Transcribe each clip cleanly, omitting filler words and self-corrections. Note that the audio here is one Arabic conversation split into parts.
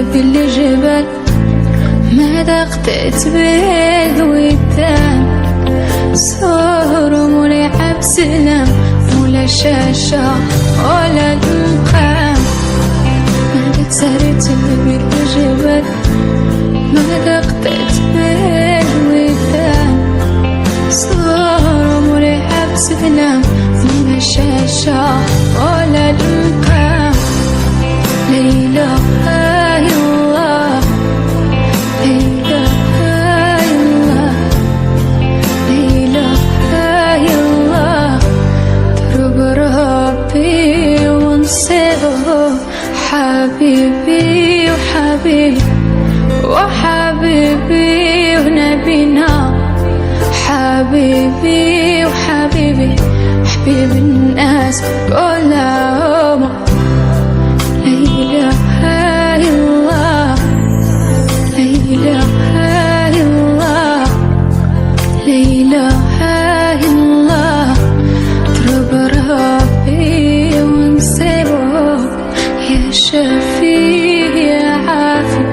بالجبل ما ذقت بالودان سهر ولعب سلام ولا شاشة ولا المقام ما سهرت بالجبل ما ذقت بالودان سهر ولعب سلام ولا شاشة ولا المقام لا إله إلا الله لا إله إلا الله درب ربي ونصيبه حبيبي وحبيبي وحبيبي ونبينا حبيبي وحبيبي حبيب الناس كلهم لا إله إلا الله لا إله إلا الله لا إله إلا الله درب ربي ونصيبه يا شفيع يا عافي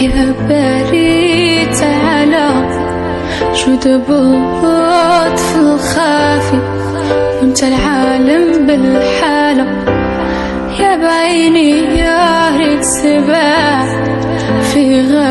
يا باري تعالى جود باللطف الخافي وانت العالم بالحالة يا بعيني يا ريت سباع في غاية